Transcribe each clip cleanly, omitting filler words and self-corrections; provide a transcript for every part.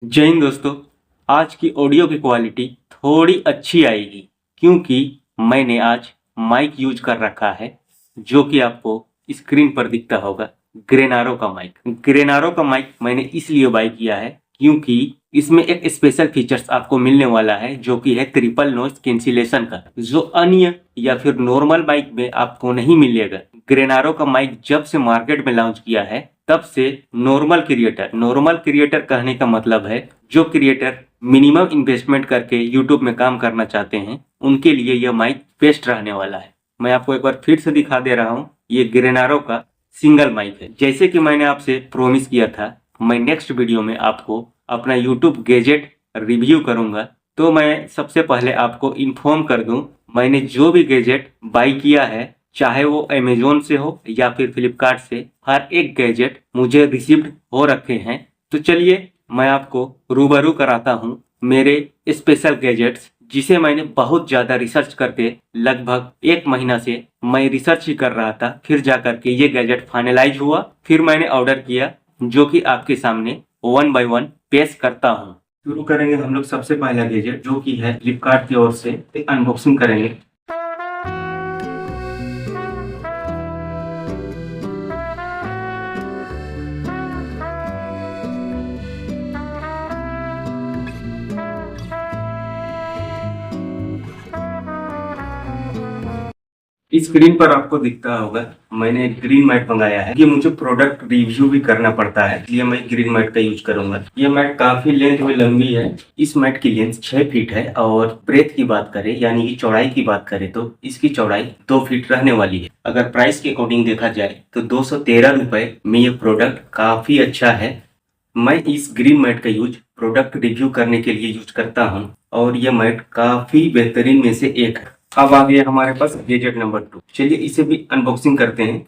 जय हिंद दोस्तों। आज की ऑडियो की क्वालिटी थोड़ी अच्छी आएगी क्योंकि मैंने आज माइक यूज कर रखा है जो कि आपको स्क्रीन पर दिखता होगा। ग्रेनारो का माइक मैंने इसलिए बाय किया है क्योंकि इसमें एक स्पेशल फीचर्स आपको मिलने वाला है जो कि है ट्रिपल नॉइज कैंसिलेशन का, जो अन्य या फिर नॉर्मल माइक में आपको नहीं मिलेगा। ग्रेनारो का माइक जब से मार्केट में लॉन्च किया है तब से नॉर्मल क्रिएटर कहने का मतलब है जो क्रिएटर मिनिमम इन्वेस्टमेंट करके यूट्यूब में काम करना चाहते हैं उनके लिए यह माइक बेस्ट रहने वाला है। मैं आपको एक बार फिर से दिखा दे रहा हूँ, ये ग्रेनारो का सिंगल माइक है। जैसे कि मैंने आपसे प्रॉमिस किया था मैं नेक्स्ट वीडियो में आपको अपना यूट्यूब गैजेट रिव्यू करूंगा, तो मैं सबसे पहले आपको इन्फॉर्म कर दूं मैंने जो भी गैजेट बाई किया है, चाहे वो अमेजोन से हो या फिर फ्लिपकार्ट से, हर एक गैजेट मुझे रिसीव्ड हो रखे हैं। तो चलिए मैं आपको रूबरू कराता हूँ मेरे स्पेशल गैजेट्स, जिसे मैंने बहुत ज़्यादा रिसर्च करके लगभग 1 महीना से मैं रिसर्च ही कर रहा था, फिर जाकर के ये गैजेट फाइनलाइज हुआ, फिर मैंने ऑर्डर किया जो कि आपके सामने 1 बाय 1 पेश करता हूँ। शुरू करेंगे हम लोग सबसे पहला गैजेट जो कि है फ्लिपकार्ट की ओर से, अनबॉक्सिंग करेंगे। स्क्रीन पर आपको दिखता होगा मैंने एक ग्रीन मैट मंगाया है। ये मुझे प्रोडक्ट रिव्यू भी करना पड़ता है इसलिए मैं ग्रीन मैट का यूज करूंगा। ये मैट काफी लेंथ में लंबी है। इस मैट की लेंथ 6 फीट है और ब्रेथ की बात करें यानी कि चौड़ाई की बात करें तो इसकी चौड़ाई 2 फीट रहने वाली है। अगर प्राइस के अकॉर्डिंग देखा जाए तो 213 रुपए में ये प्रोडक्ट काफी अच्छा है। मैं इस ग्रीन मैट का यूज प्रोडक्ट रिव्यू करने के लिए यूज करता हूँ और यह मैट काफी बेहतरीन में से एक है। अब आ गया हमारे पास गैजेट नंबर 2। चलिए इसे भी अनबॉक्सिंग करते हैं।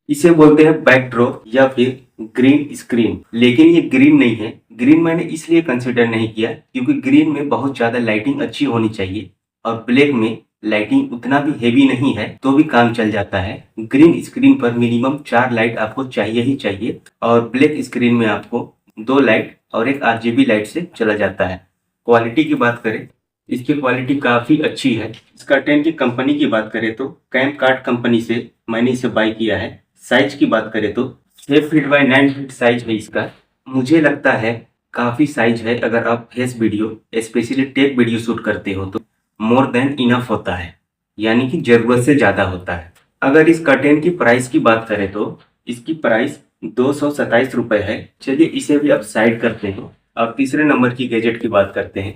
इसे बोलते हैं बैकड्रॉप या फिर ग्रीन स्क्रीन, लेकिन ये ग्रीन नहीं है। ग्रीन मैंने इसलिए कंसिडर नहीं किया क्योंकि ग्रीन में बहुत ज्यादा लाइटिंग अच्छी होनी चाहिए और ब्लैक में लाइटिंग उतना भी हेवी नहीं है तो भी काम चल जाता है। ग्रीन स्क्रीन पर मिनिमम 4 लाइट आपको चाहिए ही चाहिए और ब्लैक स्क्रीन में आपको 2 लाइट और एक आरजीबी लाइट से चला जाता है। क्वालिटी की बात करें, इसकी क्वालिटी काफी अच्छी है। इस कर्टेन की कंपनी की बात करें तो कैमकार्ड कंपनी से मैंने इसे बाय किया है। साइज की बात करें तो 6 फीट बाय 9 फीट साइज है इसका। मुझे लगता है काफी साइज है। अगर आप face video specially take video shoot करते हो तो मोर देन इनफ होता है, यानी कि जरूरत से ज्यादा होता है। अगर इस कर्टेन की प्राइस की बात करें तो इसकी प्राइस 227 रुपए है। चलिए इसे भी अब साइड करते हैं और तीसरे नंबर की गैजेट की बात करते हैं।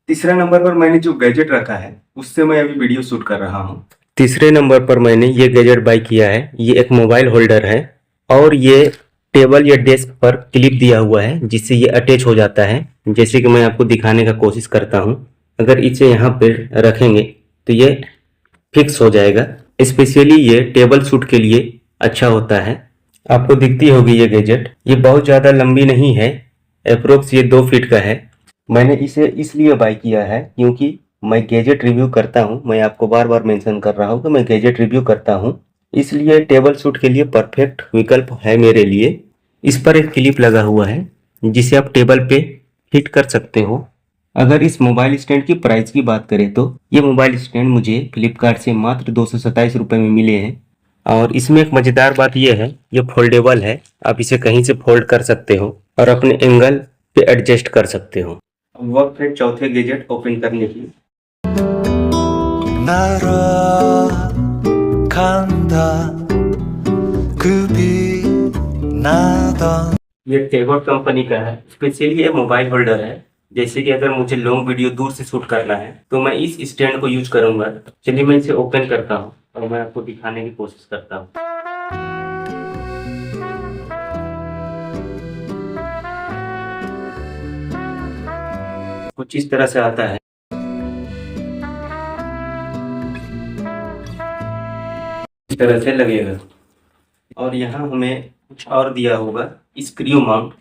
तीसरे नंबर पर मैंने जो गैजेट रखा है उससे मैं अभी वीडियो शूट कर रहा हूँ। तीसरे नंबर पर मैंने ये गैजेट बाय किया है। ये एक मोबाइल होल्डर है और ये टेबल या डेस्क पर क्लिप दिया हुआ है जिससे ये अटैच हो जाता है। जैसे कि मैं आपको दिखाने का कोशिश करता हूँ। अगर इसे यहाँ पे रखेंगे तो ये फिक्स हो जाएगा। स्पेशली ये टेबल शूट के लिए अच्छा होता है। आपको दिखती होगी ये गैजेट। ये बहुत ज़्यादा लंबी नहीं है, अप्रोक्स ये 2 फीट का है। मैंने इसे इसलिए बाय किया है क्योंकि मैं गैजेट रिव्यू करता हूँ। मैं आपको बार बार मेंशन कर रहा हूँ कि मैं गैजेट रिव्यू करता हूँ, इसलिए टेबल शूट के लिए परफेक्ट विकल्प है मेरे लिए। इस पर एक क्लिप लगा हुआ है जिसे आप टेबल पे फिट कर सकते हो। अगर इस मोबाइल स्टैंड की प्राइस की बात करें तो ये मोबाइल स्टैंड मुझे फ्लिपकार्ट से मात्र 227 रुपये में मिले हैं। और इसमें एक मज़ेदार बात यह है, ये फोल्डेबल है। आप इसे कहीं से फोल्ड कर सकते हो और अपने एंगल पे एडजस्ट कर सकते हो। अब वक्त है चौथे गैजेट ओपन करने की। ये टेगोर कंपनी का है। स्पेशली ये मोबाइल होल्डर है। जैसे कि अगर मुझे लॉन्ग वीडियो दूर से शूट करना है तो मैं इस स्टैंड को यूज करूंगा। चलिए मैं इसे ओपन करता हूँ और मैं आपको दिखाने की कोशिश करता हूँ। कुछ इस तरह से आता है। इस तरह से लगेगा और यहाँ हमें कुछ और दिया होगा, स्क्रू माउंट।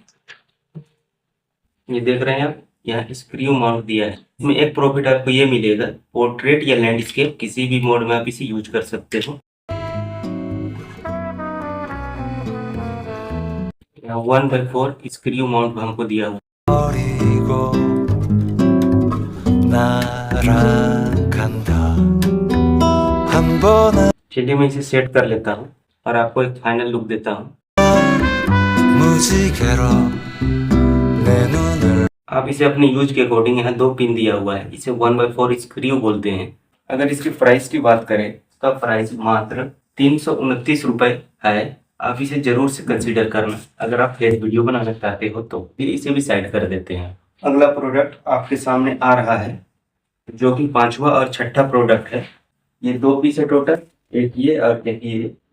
ये देख रहे हैं आप, यहाँ स्क्रू माउंट दिया है। इसमें एक प्रॉफिट आपको ये मिलेगा, पोर्ट्रेट या लैंडस्केप किसी भी मोड में आप इसे यूज कर सकते हो। यहाँ 1/4 स्क्रू माउंट हमको दिया हुआ। चलिए मैं इसे सेट कर लेता हूँ और आपको एक फाइनल लुक देता हूँ। आप इसे अपने यूज के अकॉर्डिंग, यहाँ 2 पिन दिया हुआ है, इसे 1/4 स्क्रू बोलते हैं। अगर इसकी प्राइस की बात करें, इसका प्राइस मात्र 329 रुपए है। आप इसे जरूर से कंसीडर करना। अगर आप फेस वीडियो बनाना चाहते हो तो फिर इसे भी साइड कर देते हैं। अगला प्रोडक्ट आपके सामने आ रहा है, जो कि 5वां और 6ठा प्रोडक्ट है। ये 2 पीस है टोटल, एक ये और एक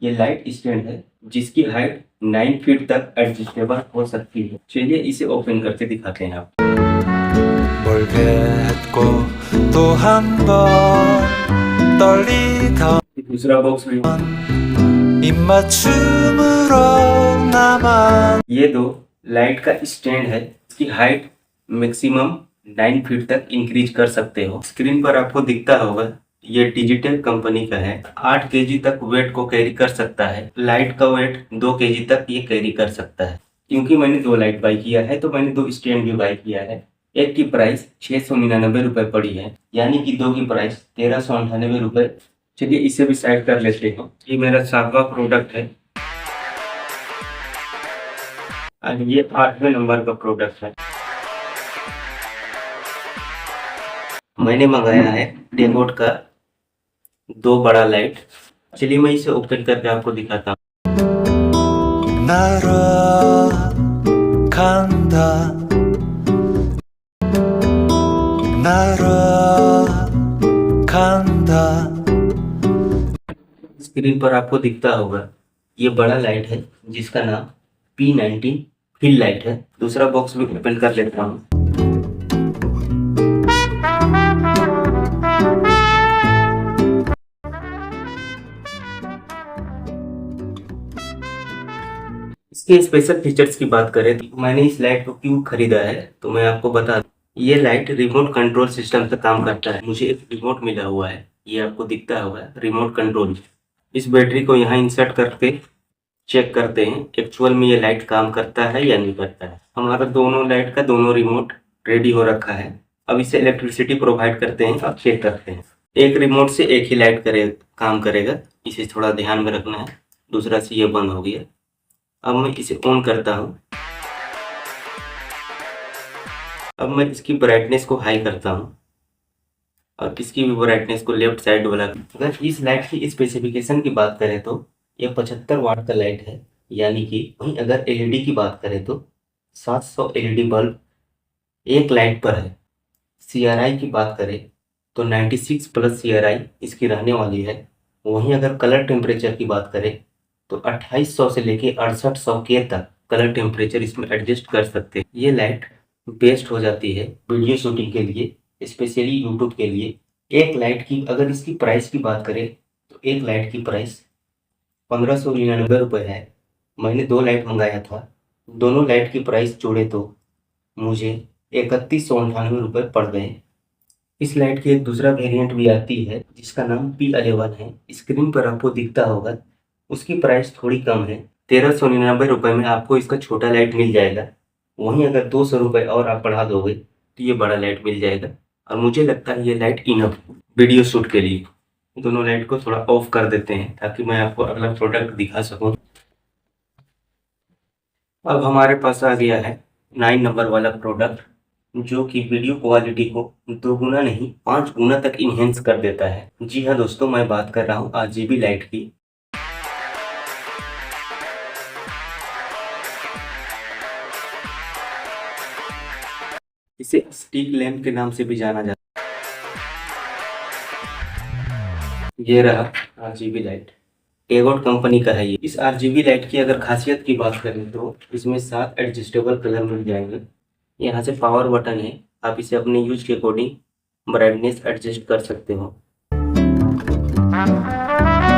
ये लाइट स्टैंड है, जिसकी हाइट 9 फीट तक एडजस्टेबल हो सकती है। चलिए इसे ओपन करके दिखाते हैं आप। दूसरा बॉक्स भी, ये 2 लाइट का स्टैंड है, इसकी हाइट मैक्सिमम 9 फीट तक इंक्रीज कर सकते हो। स्क्रीन पर आपको दिखता होगा, ये डिजिटल कंपनी का है। 8 केजी तक वेट को कैरी कर सकता है। लाइट का वेट 2 केजी तक ये कैरी कर सकता है। क्योंकि मैंने 2 लाइट बाई किया है तो मैंने 2 स्टैंड भी बाई किया है। एक की प्राइस 699 रुपए पड़ी है, यानी कि 2 की प्राइस 1398 रुपए। चलिए इसे भी साइड कर लेते हैं। ये मेरा 7वां प्रोडक्ट है और ये 8वें नंबर का प्रोडक्ट है। मैंने मंगाया है डेकोट का 2 बड़ा लाइट। चलिए मैं इसे ओपन करके आपको दिखाता हूँ। स्क्रीन पर आपको दिखता होगा, ये बड़ा लाइट है जिसका नाम P19 फिल लाइट है। दूसरा बॉक्स भी ओपन कर लेता हूँ। इसके स्पेशल फीचर्स की बात करें तो मैंने इस लाइट को क्यों खरीदा है तो मैं आपको बता दूं। ये लाइट रिमोट कंट्रोल सिस्टम से काम करता है। मुझे एक रिमोट मिला हुआ है, ये आपको दिखता होगा, रिमोट कंट्रोल। इस बैटरी को यहाँ इंसर्ट करके चेक करते हैं एक्चुअल में ये लाइट काम करता है या नहीं करता है। हमारा दोनों लाइट का दोनों रिमोट रेडी हो रखा है। अब इसे इलेक्ट्रिसिटी प्रोवाइड करते हैं और चेक करते हैं। एक रिमोट से एक ही लाइट काम करेगा, इसे थोड़ा ध्यान में रखना है। दूसरा से ये बंद हो गया। अब मैं इसे ऑन करता हूँ। अब मैं इसकी ब्राइटनेस को हाई करता हूँ और इसकी भी ब्राइटनेस को लेफ्ट साइड वाला। अगर इस लाइट की स्पेसिफिकेशन की बात करें तो यह 75 वाट का लाइट है, यानी कि वहीं अगर एलईडी की बात करें तो 700 एलईडी बल्ब एक लाइट पर है। सीआरआई की बात करें तो 96 प्लस सीआरआई इसकी रहने वाली है। वहीं अगर कलर टेम्परेचर की बात करें तो 2800 से लेके 6800 के तक कलर टेम्परेचर इसमें एडजस्ट कर सकते हैं। ये लाइट बेस्ट हो जाती है वीडियो शूटिंग के लिए, स्पेशली यूट्यूब के लिए। एक लाइट की अगर इसकी प्राइस की बात करें तो एक लाइट की प्राइस 1599 रुपये है। मैंने 2 लाइट मंगाया था, दोनों लाइट की प्राइस जोड़े तो मुझे 3198 रुपये पड़ गए। इस लाइट की एक दूसरा वेरिएंट भी आती है जिसका नाम P11 है। स्क्रीन पर आपको दिखता होगा, उसकी प्राइस थोड़ी कम है। 1399 रुपये में आपको इसका छोटा लाइट मिल जाएगा। वहीं अगर 200 रुपये और आप बढ़ा दोगे तो ये बड़ा लाइट मिल जाएगा। और मुझे लगता है ये लाइट इनफ वीडियो शूट के लिए। दोनों लाइट को थोड़ा ऑफ कर देते हैं ताकि मैं आपको अगला प्रोडक्ट दिखा सकूं। अब हमारे पास आ गया है 9 नंबर वाला प्रोडक्ट, जो कि वीडियो क्वालिटी को 2 गुना नहीं 5 गुना तक इन्हेंस कर देता है। जी हाँ दोस्तों, मैं बात कर रहा हूँ RGB लाइट की। इसे स्टिक लैंप के नाम से भी जाना जाता है। ये रहा RGB लाइट, टेगोट कंपनी का है ये। इस RGB लाइट की अगर खासियत की बात करें तो इसमें 7 एडजस्टेबल कलर मिल जाएंगे। यहाँ से पावर बटन है, आप इसे अपने यूज के अकॉर्डिंग ब्राइटनेस एडजस्ट कर सकते हो।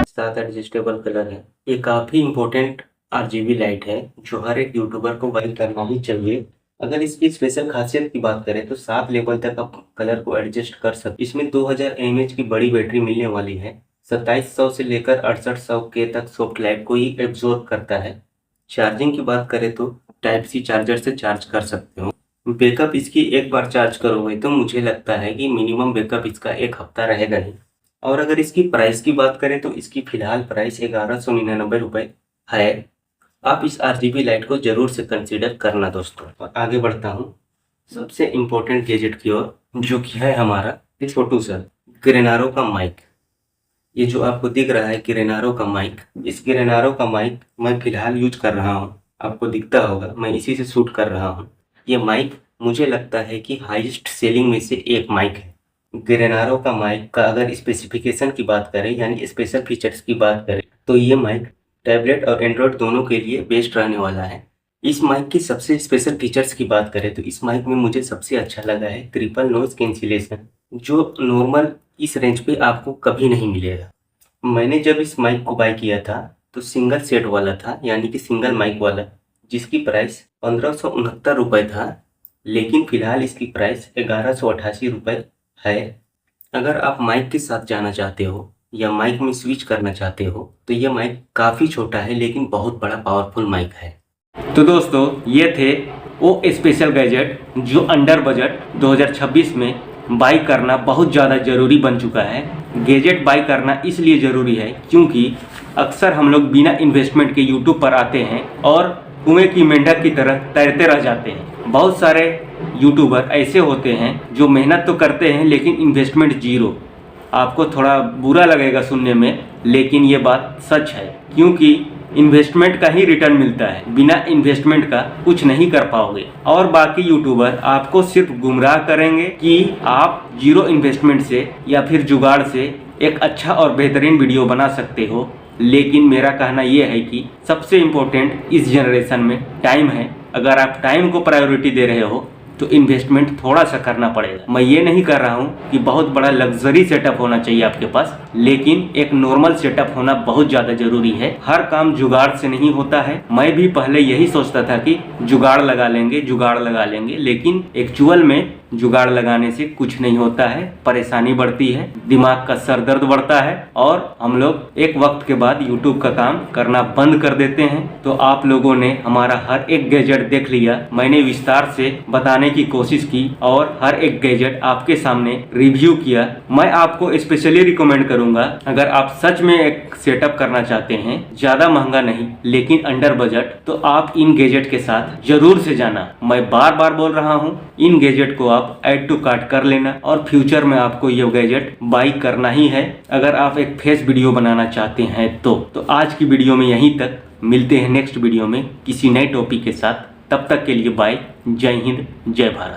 7 एडजस्टेबल कलर है। ये काफ़ी इम्पोर्टेंट RGB लाइट है जो हर एक यूट्यूबर को बाई करना ही चाहिए। अगर इसकी स्पेशल खासियत की बात करें तो 7 लेवल तक आप कलर को एडजस्ट कर सकते। इसमें 2000 mAh की बड़ी बैटरी मिलने वाली है। 2700 से लेकर 6800 के तक सॉफ्ट लाइट को ही एब्जॉर्ब करता है। चार्जिंग की बात करें तो टाइप सी चार्जर से चार्ज कर सकते हो। बैकअप इसकी एक बार चार्ज करोगे तो मुझे लगता है कि मिनिमम बैकअप इसका 1 हफ्ता रहेगा ही। और अगर इसकी प्राइस की बात करें तो इसकी फिलहाल प्राइस 1199 रुपये है। आप इस RGB लाइट को जरूर से कंसीडर करना दोस्तों। और आगे बढ़ता हूँ सबसे इम्पोर्टेंट गैजेट की ओर, जो कि है हमारा छोटू सा ग्रेनारो का माइक। ये जो आपको दिख रहा है ग्रेनारो का माइक, इस ग्रेनारो का माइक मैं फिलहाल यूज कर रहा हूँ। आपको दिखता होगा मैं इसी से शूट कर रहा हूँ। ये माइक मुझे लगता है कि हाईएस्ट सेलिंग में से एक माइक है। ग्रेनारो का माइक का अगर स्पेसिफिकेशन की बात करें यानी स्पेशल फीचर्स की बात करें तो ये माइक टैबलेट और एंड्रॉयड दोनों के लिए बेस्ट रहने वाला है। इस माइक की सबसे स्पेशल फीचर्स की बात करें तो इस माइक में मुझे सबसे अच्छा लगा है ट्रिपल नॉइज कैंसिलेशन, जो नॉर्मल इस रेंज पे आपको कभी नहीं मिलेगा। मैंने जब इस माइक को बाय किया था तो सिंगल सेट वाला था, यानी कि सिंगल माइक वाला, जिसकी प्राइस 1569 रुपये था, लेकिन फिलहाल इसकी प्राइस 1188 रुपये है। अगर आप माइक के साथ जाना चाहते हो या माइक में स्विच करना चाहते हो तो यह माइक काफ़ी छोटा है लेकिन बहुत बड़ा पावरफुल माइक है। तो दोस्तों ये थे वो स्पेशल गैजेट जो अंडर बजट 2026 में बाई करना बहुत ज़्यादा ज़रूरी बन चुका है। गैजेट बाई करना इसलिए ज़रूरी है क्योंकि अक्सर हम लोग बिना इन्वेस्टमेंट के यूट्यूब पर आते हैं और कुएं की मेंढक की तरह तैरते रह जाते हैं। बहुत सारे यूट्यूबर ऐसे होते हैं जो मेहनत तो करते हैं लेकिन इन्वेस्टमेंट जीरो। आपको थोड़ा बुरा लगेगा सुनने में, लेकिन ये बात सच है क्योंकि इन्वेस्टमेंट का ही रिटर्न मिलता है, बिना इन्वेस्टमेंट का कुछ नहीं कर पाओगे। और बाकी यूट्यूबर आपको सिर्फ गुमराह करेंगे कि आप जीरो इन्वेस्टमेंट से या फिर जुगाड़ से एक अच्छा और बेहतरीन वीडियो बना सकते हो। लेकिन मेरा कहना यह है कि सबसे इम्पोर्टेंट इस जनरेशन में टाइम है। अगर आप टाइम को प्रायोरिटी दे रहे हो तो इन्वेस्टमेंट थोड़ा सा करना पड़ेगा। मैं ये नहीं कर रहा हूँ कि बहुत बड़ा लग्जरी सेटअप होना चाहिए आपके पास, लेकिन एक नॉर्मल सेटअप होना बहुत ज़्यादा ज़रूरी है। हर काम जुगाड़ से नहीं होता है। मैं भी पहले यही सोचता था कि जुगाड़ लगा लेंगे, लेकिन एक्चुअल में जुगाड़ लगाने से कुछ नहीं होता है। परेशानी बढ़ती है, दिमाग का सर दर्द बढ़ता है और हम लोग एक वक्त के बाद यूट्यूब का काम करना बंद कर देते हैं। तो आप लोगों ने हमारा हर एक गैजेट देख लिया, मैंने विस्तार से बताने की कोशिश की और हर एक गैजेट आपके सामने रिव्यू किया। मैं आपको स्पेशली रिकमेंड करूंगा, अगर आप सच में एक सेटअप करना चाहते हैं, ज़्यादा महंगा नहीं लेकिन अंडर बजट, तो आप इन गैजेट के साथ जरूर से जाना। मैं बार बार बोल रहा हूँ, इन गैजेट को आप ऐड टू कार्ट कर लेना और फ्यूचर में आपको ये गैजेट बाई करना ही है अगर आप एक फेस वीडियो बनाना चाहते हैं तो आज की वीडियो में यहीं तक। मिलते हैं नेक्स्ट वीडियो में किसी नए टॉपिक के साथ। तब तक के लिए बाय। जय हिंद, जय भारत।